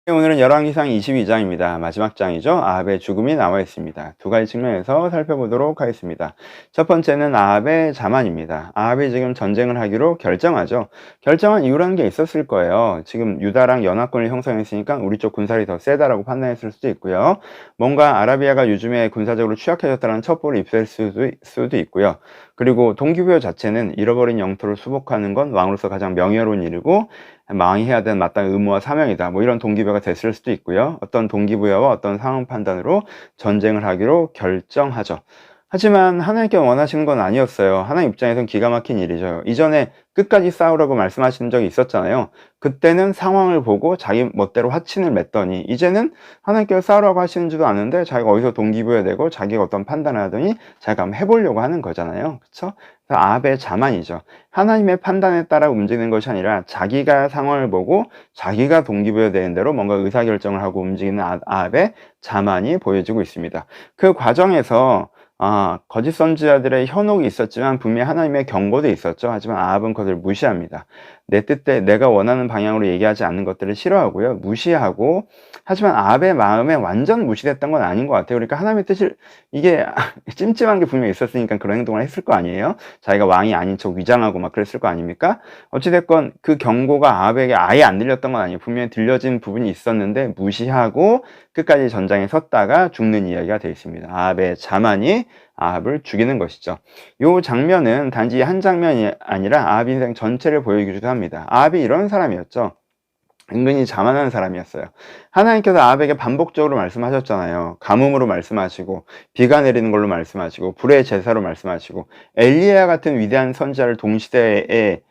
오늘은 열왕기상 22장입니다. 마지막 장이죠. 아합의 죽음이 나와 있습니다. 두 가지 측면에서 살펴보도록 하겠습니다. 첫 번째는 아합의 자만입니다. 아합이 지금 전쟁을 하기로 결정하죠. 결정한 이유라는 게 있었을 거예요. 지금 유다랑 연합군을 형성했으니까 우리 쪽 군사력이 더 세다라고 판단했을 수도 있고요. 뭔가 아라비아가 요즘에 군사적으로 취약해졌다는 첩보를 입수했을 수도 있고요. 그리고 동기부여 자체는 잃어버린 영토를 수복하는 건 왕으로서 가장 명예로운 일이고 왕이 해야 되는 마땅한 의무와 사명이다. 뭐 이런 동기부여가 됐을 수도 있고요. 어떤 동기부여와 어떤 상황 판단으로 전쟁을 하기로 결정하죠. 하지만 하나님께 원하시는 건 아니었어요. 하나님 입장에선 기가 막힌 일이죠. 이전에 끝까지 싸우라고 말씀하신 적이 있었잖아요. 그때는 상황을 보고 자기 멋대로 화친을 맺더니 이제는 하나님께서 싸우라고 하시는지도 않는데 자기가 어디서 동기부여되고 자기가 어떤 판단을 하더니 자기가 한번 해보려고 하는 거잖아요. 그쵸? 아합의 자만이죠. 하나님의 판단에 따라 움직이는 것이 아니라 자기가 상황을 보고 자기가 동기부여되는 대로 뭔가 의사결정을 하고 움직이는 아합의 자만이 보여지고 있습니다. 그 과정에서 거짓 선지자들의 현혹이 있었지만 분명히 하나님의 경고도 있었죠. 하지만 아합은 그것을 무시합니다. 내 뜻대 내가 원하는 방향으로 얘기하지 않는 것들을 싫어하고요. 무시하고, 하지만 아합의 마음에 완전 무시됐던 건 아닌 것 같아요. 그러니까 하나님의 뜻을, 이게 찜찜한 게 분명히 있었으니까 그런 행동을 했을 거 아니에요. 자기가 왕이 아닌 척 위장하고 막 그랬을 거 아닙니까? 어찌됐건 그 경고가 아합에게 아예 안 들렸던 건 아니에요. 분명히 들려진 부분이 있었는데 무시하고 끝까지 전장에 섰다가 죽는 이야기가 되어 있습니다. 아합의 자만이 아합을 죽이는 것이죠. 이 장면은 단지 한 장면이 아니라 아합 인생 전체를 보여주기도 합니다. 아합이 이런 사람이었죠. 은근히 자만한 사람이었어요. 하나님께서 아합에게 반복적으로 말씀하셨잖아요. 가뭄으로 말씀하시고, 비가 내리는 걸로 말씀하시고, 불의 제사로 말씀하시고, 엘리야 같은 위대한 선지자를 동시대에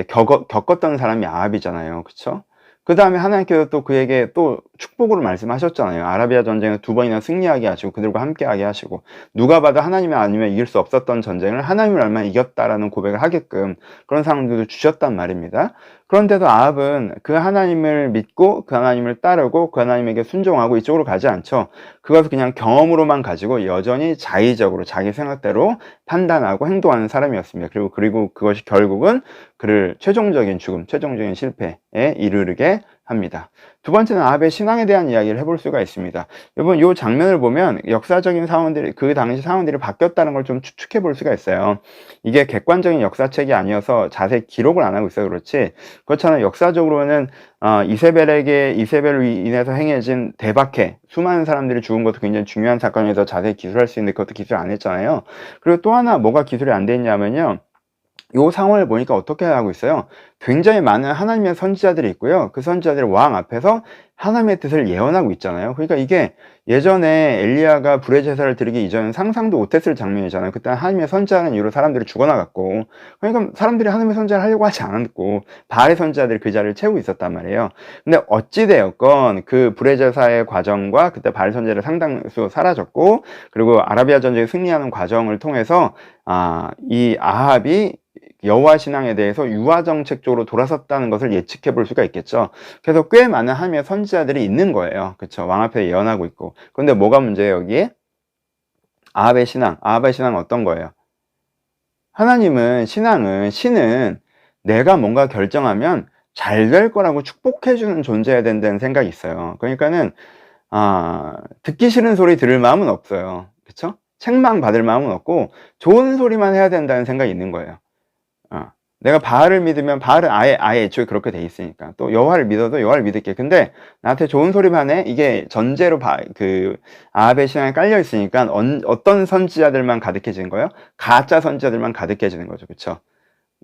겪었던 사람이 아합이잖아요. 그쵸? 그 다음에 하나님께서 또 그에게 또 축복으로 말씀하셨잖아요. 아라비아 전쟁을 2번이나 승리하게 하시고 그들과 함께하게 하시고, 누가 봐도 하나님이 아니면 이길 수 없었던 전쟁을 하나님을 알면 이겼다라는 고백을 하게끔 그런 상황들도 주셨단 말입니다. 그런데도 아합은 그 하나님을 믿고 그 하나님을 따르고 그 하나님에게 순종하고 이쪽으로 가지 않죠. 그것을 그냥 경험으로만 가지고 여전히 자의적으로 자기 생각대로 판단하고 행동하는 사람이었습니다. 그리고 그것이 결국은 그를 최종적인 죽음, 최종적인 실패에 이르게 합니다. 두 번째는 아합의 신앙에 대한 이야기를 해볼 수가 있습니다. 여러분, 이 장면을 보면 역사적인 상황들이, 그 당시 상황들이 바뀌었다는 걸 좀 추측해 볼 수가 있어요. 이게 객관적인 역사책이 아니어서 자세히 기록을 안 하고 있어요. 그렇지. 그렇잖아요. 역사적으로는 이세벨로 인해서 행해진 대박해, 수많은 사람들이 죽은 것도 굉장히 중요한 사건에서 자세히 기술할 수 있는데 그것도 기술 안 했잖아요. 그리고 또 하나 뭐가 기술이 안 돼 있냐면요, 요 상황을 보니까 어떻게 하고 있어요? 굉장히 많은 하나님의 선지자들이 있고요. 그 선지자들이 왕 앞에서 하나님의 뜻을 예언하고 있잖아요. 그러니까 이게 예전에 엘리야가 불의 제사를 드리기 이전에 상상도 못했을 장면이잖아요. 그때 하나님의 선지자는 이유로 사람들이 죽어나갔고, 그러니까 사람들이 하나님의 선지자를 하려고 하지 않았고 바알의 선지자들이 그 자리를 채우고 있었단 말이에요. 근데 어찌되었건 그 불의 제사의 과정과 그때 바알 선지자를 상당수 사라졌고, 그리고 아라비아 전쟁에 승리하는 과정을 통해서 이 아합이 여호와 신앙에 대해서 유아 정책 쪽으로 돌아섰다는 것을 예측해 볼 수가 있겠죠. 그래서 꽤 많은 하나님의 선지자들이 있는 거예요. 그렇죠? 왕 앞에 예언하고 있고. 그런데 뭐가 문제예요, 여기에? 아합의 신앙은 어떤 거예요? 신은 내가 뭔가 결정하면 잘 될 거라고 축복해 주는 존재여야 된다는 생각이 있어요. 그러니까는 듣기 싫은 소리 들을 마음은 없어요. 그렇죠? 책망 받을 마음은 없고 좋은 소리만 해야 된다는 생각이 있는 거예요. 내가 바알을 믿으면 바알은 아예 애초에 그렇게 돼 있으니까, 또 여호와를 믿어도 여호와를 믿을게. 근데 나한테 좋은 소리만 해, 이게 전제로 아합의 신앙에 깔려 있으니까 어떤 선지자들만 가득해지는 거예요? 가짜 선지자들만 가득해지는 거죠. 그렇죠?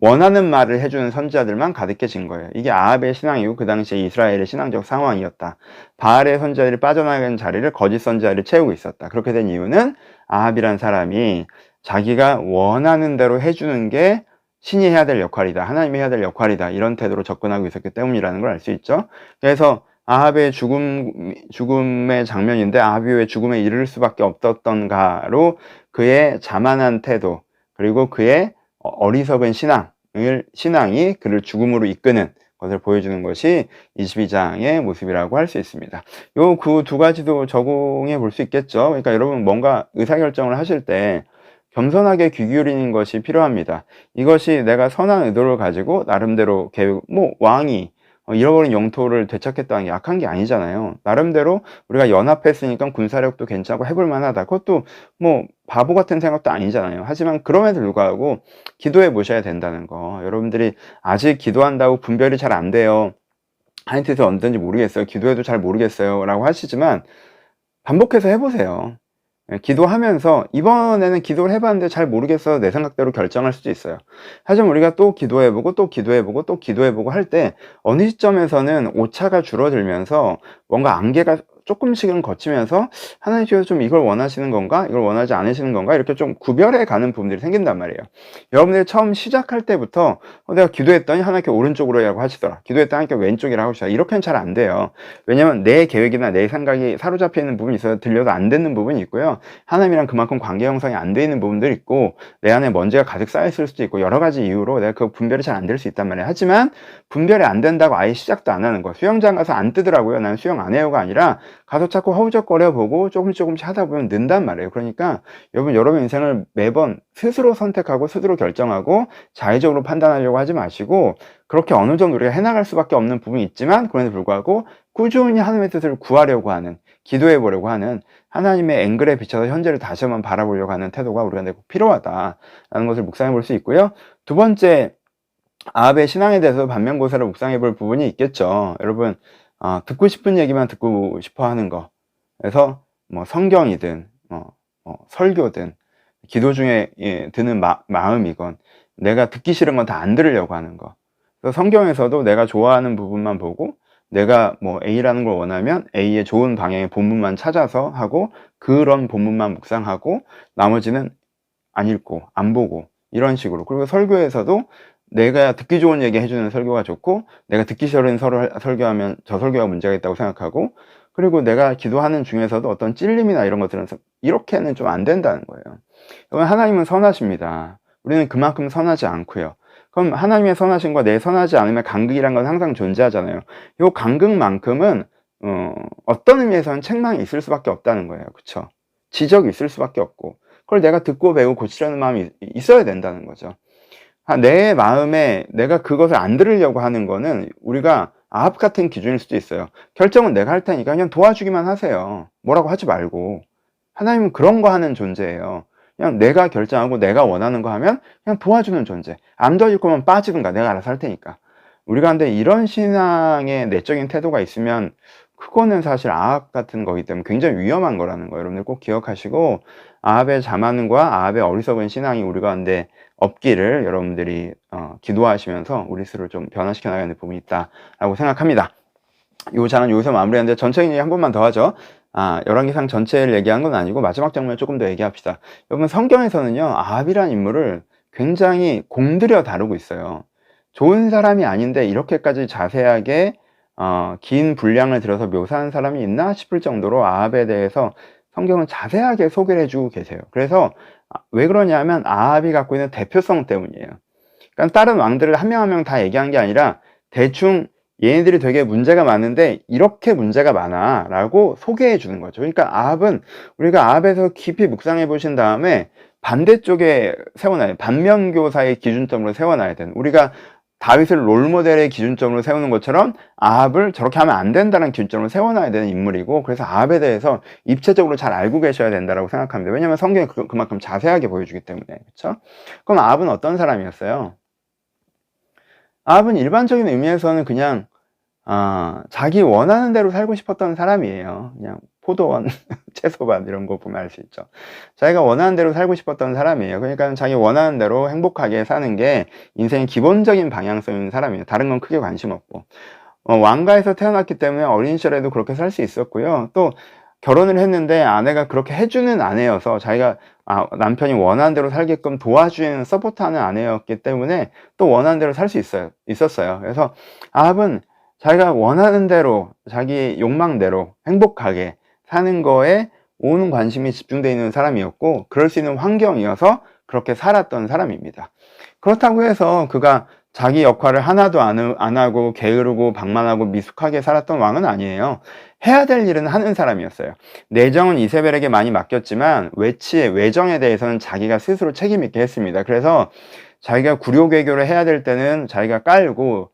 원하는 말을 해주는 선지자들만 가득해진 거예요. 이게 아합의 신앙이고 그 당시에 이스라엘의 신앙적 상황이었다. 바알의 선지자들이 빠져나가는 자리를 거짓 선지자들이 채우고 있었다. 그렇게 된 이유는 아합이란 사람이 자기가 원하는 대로 해주는 게 신이 해야 될 역할이다, 하나님이 해야 될 역할이다, 이런 태도로 접근하고 있었기 때문이라는 걸 알 수 있죠. 그래서 아합의 죽음의 장면인데 아합이 왜 죽음에 이를 수밖에 없었던가로 그의 자만한 태도, 그리고 그의 어리석은 신앙이 그를 죽음으로 이끄는 것을 보여주는 것이 22장의 모습이라고 할 수 있습니다. 그 두 가지도 적용해 볼 수 있겠죠. 그러니까 여러분, 뭔가 의사결정을 하실 때 겸손하게 귀 기울이는 것이 필요합니다. 이것이 내가 선한 의도를 가지고 나름대로 왕이 잃어버린 영토를 되찾겠다는 게 약한 게 아니잖아요. 나름대로 우리가 연합했으니까 군사력도 괜찮고 해볼 만하다. 그것도 뭐 바보 같은 생각도 아니잖아요. 하지만 그럼에도 불구하고 기도해 보셔야 된다는 거. 여러분들이 아직 기도한다고 분별이 잘 안 돼요. 하나님 뜻이 어떤지 모르겠어요. 기도해도 잘 모르겠어요. 라고 하시지만 반복해서 해보세요. 기도하면서 이번에는 기도를 해봤는데 잘 모르겠어 내 생각대로 결정할 수도 있어요. 하지만 우리가 또 기도해보고 또 기도해보고 또 기도해보고 할 때 어느 시점에서는 오차가 줄어들면서 뭔가 안개가 조금씩은 거치면서 하나님께서 좀 이걸 원하시는 건가 이걸 원하지 않으시는 건가 이렇게 좀 구별해 가는 부분들이 생긴단 말이에요. 여러분들이 처음 시작할 때부터 내가 기도했더니 하나님께 오른쪽으로 라고 하시더라, 기도했더니 하나님께 왼쪽이라고 하시더라, 이렇게는 잘 안 돼요. 왜냐면 내 계획이나 내 생각이 사로잡혀 있는 부분이 있어서 들려도 안 듣는 부분이 있고요, 하나님이랑 그만큼 관계 형성이 안 돼 있는 부분들이 있고 내 안에 먼지가 가득 쌓여 있을 수도 있고 여러 가지 이유로 내가 그 분별이 잘 안 될 수 있단 말이에요. 하지만 분별이 안 된다고 아예 시작도 안 하는 거, 수영장 가서 안 뜨더라고요, 난 수영 안 해요가 아니라 가서 자꾸 허우적거려 보고 조금씩 하다 보면 는단 말이에요. 그러니까 여러분 인생을 매번 스스로 선택하고 스스로 결정하고 자의적으로 판단하려고 하지 마시고, 그렇게 어느 정도 우리가 해나갈 수밖에 없는 부분이 있지만 그럼에도 불구하고 꾸준히 하나님의 뜻을 구하려고 하는, 기도해 보려고 하는, 하나님의 앵글에 비춰서 현재를 다시 한번 바라보려고 하는 태도가 우리가 꼭 필요하다라는 것을 묵상해 볼 수 있고요. 두 번째, 아합의 신앙에 대해서 반면교사를 묵상해 볼 부분이 있겠죠. 여러분, 듣고 싶은 얘기만 듣고 싶어 하는 거. 그래서 뭐 성경이든 설교든 기도 중에 드는 마음이건 내가 듣기 싫은 건 다 안 들으려고 하는 거. 그래서 성경에서도 내가 좋아하는 부분만 보고 내가 뭐 A라는 걸 원하면 A의 좋은 방향의 본문만 찾아서 하고 그런 본문만 묵상하고 나머지는 안 읽고 안 보고 이런 식으로. 그리고 설교에서도 내가 듣기 좋은 얘기 해주는 설교가 좋고 내가 듣기 싫은 설교하면 저 설교가 문제가 있다고 생각하고, 그리고 내가 기도하는 중에서도 어떤 찔림이나 이런 것들은 이렇게는 좀 안 된다는 거예요. 그러면 하나님은 선하십니다. 우리는 그만큼 선하지 않고요. 그럼 하나님의 선하심과 내 선하지 않음의 간극이란 건 항상 존재하잖아요. 이 간극만큼은 어떤 의미에서는 책망이 있을 수밖에 없다는 거예요. 그쵸? 지적이 있을 수밖에 없고 그걸 내가 듣고 배우고 고치려는 마음이 있어야 된다는 거죠. 내 마음에 내가 그것을 안 들으려고 하는 거는 우리가 아합 같은 기준일 수도 있어요. 결정은 내가 할 테니까 그냥 도와주기만 하세요. 뭐라고 하지 말고. 하나님은 그런 거 하는 존재예요. 그냥 내가 결정하고 내가 원하는 거 하면 그냥 도와주는 존재. 안 도와줄 거면 빠지든가 내가 알아서 할 테니까. 우리가 근데 이런 신앙의 내적인 태도가 있으면 그거는 사실 아합 같은 거기 때문에 굉장히 위험한 거라는 거 여러분들 꼭 기억하시고, 아합의 자만과 아합의 어리석은 신앙이 우리 가운데 없기를 여러분들이 기도하시면서 우리 스스로를 좀 변화시켜 나가는 부분이 있다라고 생각합니다. 이 장은 여기서 마무리하는데 전체적인 얘기 한 번만 더 하죠. 열왕기상 전체를 얘기한 건 아니고 마지막 장면을 조금 더 얘기합시다. 여러분, 성경에서는요 아합이라는 인물을 굉장히 공들여 다루고 있어요. 좋은 사람이 아닌데 이렇게까지 자세하게 긴 분량을 들어서 묘사한 사람이 있나 싶을 정도로 아합에 대해서 성경은 자세하게 소개를 해주고 계세요. 그래서 왜 그러냐면 아합이 갖고 있는 대표성 때문이에요. 그러니까 다른 왕들을 한 명 한 명 다 얘기한 게 아니라 대충 얘네들이 되게 문제가 많은데 이렇게 문제가 많아 라고 소개해 주는 거죠. 그러니까 아합은 우리가 아합에서 깊이 묵상해 보신 다음에 반대쪽에 세워놔야, 반면교사의 기준점으로 세워놔야 되는, 우리가 다윗을 롤모델의 기준점으로 세우는 것처럼 아합을 저렇게 하면 안 된다는 기준점으로 세워놔야 되는 인물이고, 그래서 아합에 대해서 입체적으로 잘 알고 계셔야 된다고 생각합니다. 왜냐하면 성경이 그만큼 자세하게 보여주기 때문에. 그렇죠? 그럼 아합은 어떤 사람이었어요? 아합은 일반적인 의미에서는 그냥 자기 원하는 대로 살고 싶었던 사람이에요. 그냥 포도원, 채소밭 이런 거 보면 알 수 있죠. 자기가 원하는 대로 살고 싶었던 사람이에요. 그러니까 자기 원하는 대로 행복하게 사는 게 인생의 기본적인 방향성인 사람이에요. 다른 건 크게 관심 없고. 왕가에서 태어났기 때문에 어린 시절에도 그렇게 살 수 있었고요. 또 결혼을 했는데 아내가 그렇게 해주는 아내여서 자기가 남편이 원하는 대로 살게끔 도와주는, 서포트하는 아내였기 때문에 또 원하는 대로 살 수 있었어요. 그래서 아합은 자기가 원하는 대로 자기 욕망대로 행복하게 사는 거에 온 관심이 집중되어 있는 사람이었고, 그럴 수 있는 환경이어서 그렇게 살았던 사람입니다. 그렇다고 해서 그가 자기 역할을 하나도 안 하고 게으르고 방만하고 미숙하게 살았던 왕은 아니에요. 해야 될 일은 하는 사람이었어요. 내정은 이세벨에게 많이 맡겼지만 외정에 대해서는 자기가 스스로 책임 있게 했습니다. 그래서 자기가 구려개교를 해야 될 때는 자기가 깔고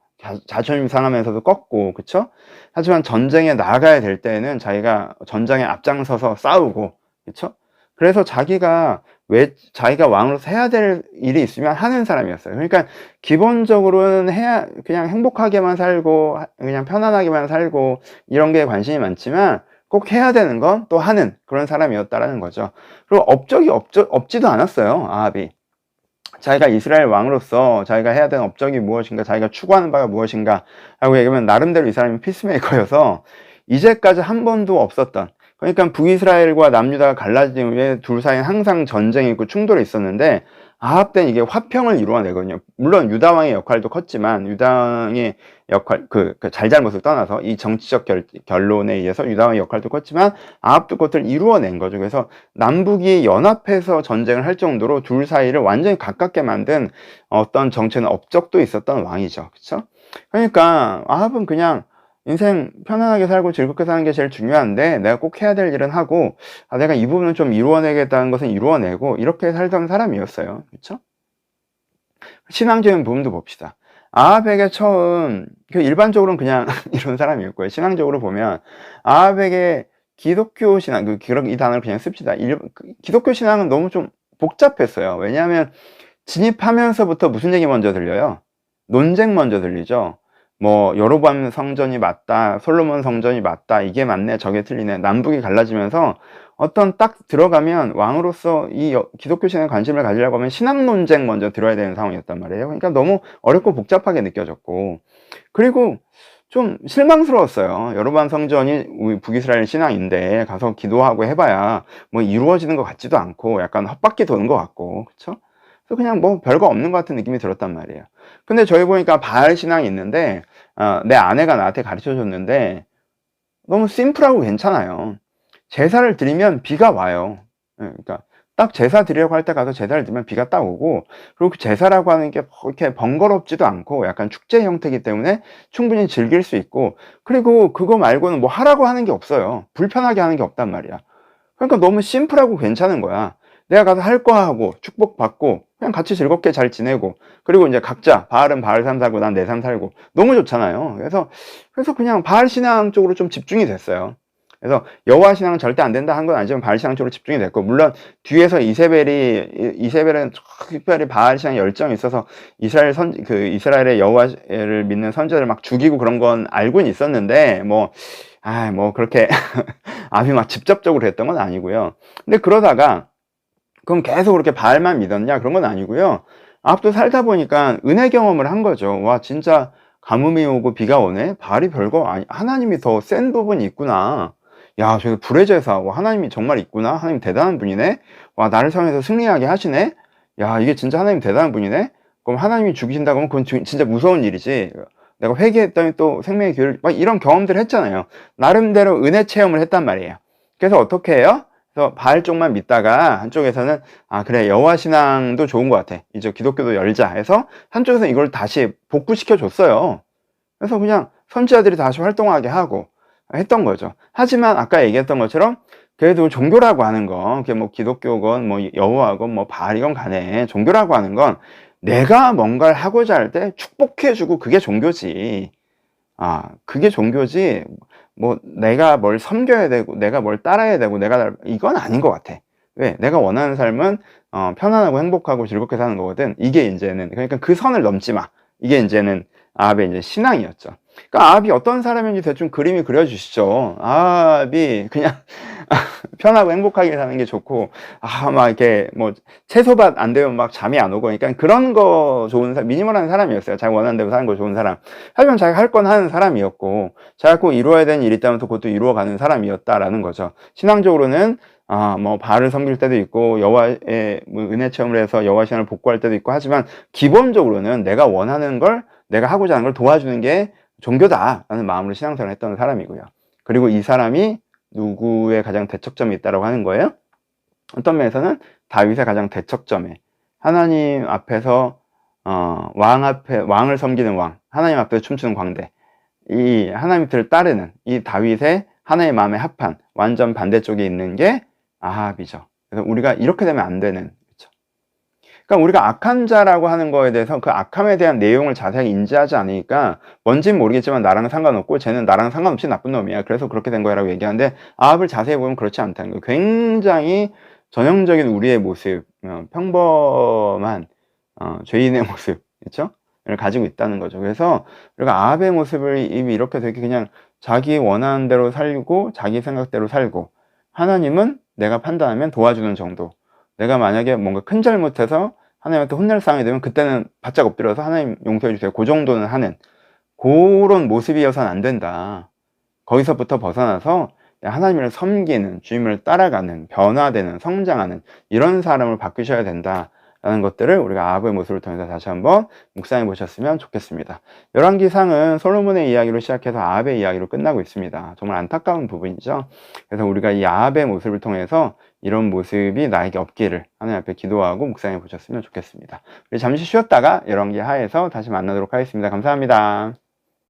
자존심 상하면서도 꺾고, 그쵸? 하지만 전쟁에 나가야 될 때에는 자기가 전장에 앞장서서 싸우고, 그쵸? 그래서 자기가 왜 자기가 왕으로서 해야 될 일이 있으면 하는 사람이었어요. 그러니까 기본적으로는 그냥 행복하게만 살고 그냥 편안하게만 살고 이런 게 관심이 많지만 꼭 해야 되는 건 또 하는 그런 사람이었다라는 거죠. 그리고 업적이 없지도 않았어요, 아합이. 자기가 이스라엘 왕으로서 자기가 해야 되는 업적이 무엇인가, 자기가 추구하는 바가 무엇인가 하고 얘기하면 나름대로 이 사람이 피스메이커여서 이제까지 한 번도 없었던, 그러니까 북이스라엘과 남유다가 갈라진 후에 둘 사이에 항상 전쟁이 있고 충돌이 있었는데 아합 때는 이게 화평을 이루어내거든요. 물론 유다 왕의 역할도 컸지만 유다 왕의 역할, 잘잘못을 떠나서 이 정치적 결론에 의해서 유다 왕의 역할도 컸지만 아합도 그것을 이루어낸 거죠. 그래서 남북이 연합해서 전쟁을 할 정도로 둘 사이를 완전히 가깝게 만든 어떤 정치는 업적도 있었던 왕이죠. 그렇죠? 그러니까 아합은 그냥 인생 편안하게 살고 즐겁게 사는 게 제일 중요한데 내가 꼭 해야 될 일은 하고 내가 이 부분을 좀 이루어내겠다는 것은 이루어내고 이렇게 살던 사람이었어요. 그렇죠? 신앙적인 부분도 봅시다. 아합에게 처음 일반적으로는 그냥 이런 사람이었고요. 신앙적으로 보면 아합에게 기독교 신앙, 이 단어를 그냥 씁시다. 기독교 신앙은 너무 좀 복잡했어요. 왜냐하면 진입하면서부터 무슨 얘기 먼저 들려요? 논쟁 먼저 들리죠. 뭐 여로보암 성전이 맞다, 솔로몬 성전이 맞다, 이게 맞네, 저게 틀리네, 남북이 갈라지면서 어떤 딱 들어가면 왕으로서 이 기독교 신앙에 관심을 가지려고 하면 신앙 논쟁 먼저 들어야 되는 상황이었단 말이에요. 그러니까 너무 어렵고 복잡하게 느껴졌고, 그리고 좀 실망스러웠어요. 여로보암 성전이 우리 북이스라엘 신앙인데 가서 기도하고 해봐야 뭐 이루어지는 것 같지도 않고 약간 헛바퀴 도는 것 같고, 그쵸? 그래서 그냥 뭐 별거 없는 것 같은 느낌이 들었단 말이에요. 근데 저희 보니까 바알 신앙이 있는데 내 아내가 나한테 가르쳐 줬는데 너무 심플하고 괜찮아요. 제사를 드리면 비가 와요. 그러니까 딱 제사 드리려고 할 때 가서 제사를 드리면 비가 딱 오고, 그리고 그 제사라고 하는 게 이렇게 번거롭지도 않고 약간 축제 형태이기 때문에 충분히 즐길 수 있고, 그리고 그거 말고는 뭐 하라고 하는 게 없어요. 불편하게 하는 게 없단 말이야. 그러니까 너무 심플하고 괜찮은 거야. 내가 가서 할 거 하고 축복받고 그냥 같이 즐겁게 잘 지내고, 그리고 이제 각자 바알은 바알 삶 살고 난 내 삶 살고 너무 좋잖아요. 그래서 그냥 바알 신앙 쪽으로 좀 집중이 됐어요. 그래서 여호와 신앙은 절대 안 된다 한 건 아니지만 바알 신앙 쪽으로 집중이 됐고, 물론 뒤에서 이세벨은 특별히 바알 신앙 열정이 있어서 이스라엘의 여호와를 믿는 선지자를 막 죽이고 그런 건 알고는 있었는데 뭐 그렇게 아비 막 직접적으로 했던 건 아니고요. 근데 그러다가 그럼 계속 그렇게 바알만 믿었냐? 그런 건 아니고요. 아합도 살다 보니까 은혜 경험을 한 거죠. 와, 진짜 가뭄이 오고 비가 오네? 바알이 별거 아니, 하나님이 더 센 부분이 있구나. 야, 저기 불의 제사, 와, 하나님이 정말 있구나. 하나님 대단한 분이네. 와, 나를 사용해서 승리하게 하시네. 야, 이게 진짜 하나님 대단한 분이네. 그럼 하나님이 죽이신다고 하면 그건 진짜 무서운 일이지. 내가 회개했더니 또 생명의 기회를, 막 이런 경험들을 했잖아요. 나름대로 은혜 체험을 했단 말이에요. 그래서 어떻게 해요? 그래서 바알 쪽만 믿다가 한쪽에서는 그래, 여호와 신앙도 좋은 것 같아, 이제 기독교도 열자 해서 한쪽에서 이걸 다시 복구시켜 줬어요. 그래서 그냥 선지자들이 다시 활동하게 하고 했던 거죠. 하지만 아까 얘기했던 것처럼 그래도 종교라고 하는 건 그게 뭐 기독교건 뭐 여호와건 뭐 바알이건 간에 종교라고 하는 건 내가 뭔가를 하고자 할 때 축복해주고 그게 종교지. 그게 종교지. 뭐 내가 뭘 섬겨야 되고 내가 뭘 따라야 되고 이건 아닌 것 같아. 왜? 내가 원하는 삶은 편안하고 행복하고 즐겁게 사는 거거든. 이게 이제는, 그러니까 그 선을 넘지 마. 이게 이제는 아합의 이제 신앙이었죠. 그러니까 아합이 어떤 사람인지 대충 그림이 그려주시죠. 아합이 그냥 편하고 행복하게 사는 게 좋고, 막 이렇게 뭐 채소밭 안 되면 막 잠이 안 오고, 그러니까 그런 거 좋은 미니멀한 사람이었어요. 자기 원하는 대로 사는 거 좋은 사람. 하지만 자기가 할 건 하는 사람이었고, 자기가 꼭 이루어야 되는 일이 있다면 또 그것도 이루어가는 사람이었다라는 거죠. 신앙적으로는 뭐 바알을 섬길 때도 있고 여호와의 뭐 은혜 체험을 해서 여호와 신앙을 복구할 때도 있고, 하지만 기본적으로는 내가 원하는 걸, 내가 하고자 하는 걸 도와주는 게 종교다라는 마음으로 신앙생활을 했던 사람이고요. 그리고 이 사람이 누구의 가장 대척점이 있다라고 하는 거예요? 어떤 면에서는 다윗의 가장 대척점에, 하나님 앞에서 왕을 섬기는 왕, 하나님 앞에서 춤추는 광대, 이 하나님 뜻을 따르는 이 다윗의 하나님의 마음에 합한 완전 반대쪽에 있는 게 아합이죠. 그래서 우리가 이렇게 되면 안 되는, 그렇죠? 그러니까 우리가 악한 자라고 하는 거에 대해서 그 악함에 대한 내용을 자세하게 인지하지 않으니까 뭔진 모르겠지만 나랑은 상관없고 쟤는 나랑 상관없이 나쁜 놈이야. 그래서 그렇게 된 거야라고 얘기하는데 아합을 자세히 보면 그렇지 않다는 거예요. 굉장히 전형적인 우리의 모습, 평범한 죄인의 모습, 그렇죠? 를 가지고 있다는 거죠. 그래서 우리가 아합의 모습을 이미 이렇게 되게 그냥 자기 원하는 대로 살고 자기 생각대로 살고 하나님은 내가 판단하면 도와주는 정도. 내가 만약에 뭔가 큰 잘못해서 하나님한테 혼날 상황이 되면 그때는 바짝 엎드려서 하나님 용서해 주세요. 그 정도는 하는 그런 모습이어서는 안 된다. 거기서부터 벗어나서 하나님을 섬기는, 주님을 따라가는, 변화되는, 성장하는 이런 사람을 바꾸셔야 된다라는 것들을 우리가 아합의 모습을 통해서 다시 한번 묵상해 보셨으면 좋겠습니다. 열왕기상은 솔로몬의 이야기로 시작해서 아합의 이야기로 끝나고 있습니다. 정말 안타까운 부분이죠. 그래서 우리가 이 아합의 모습을 통해서 이런 모습이 나에게 없기를 하나님 앞에 기도하고 묵상해 보셨으면 좋겠습니다. 우리 잠시 쉬었다가 열왕기 하에서 다시 만나도록 하겠습니다. 감사합니다.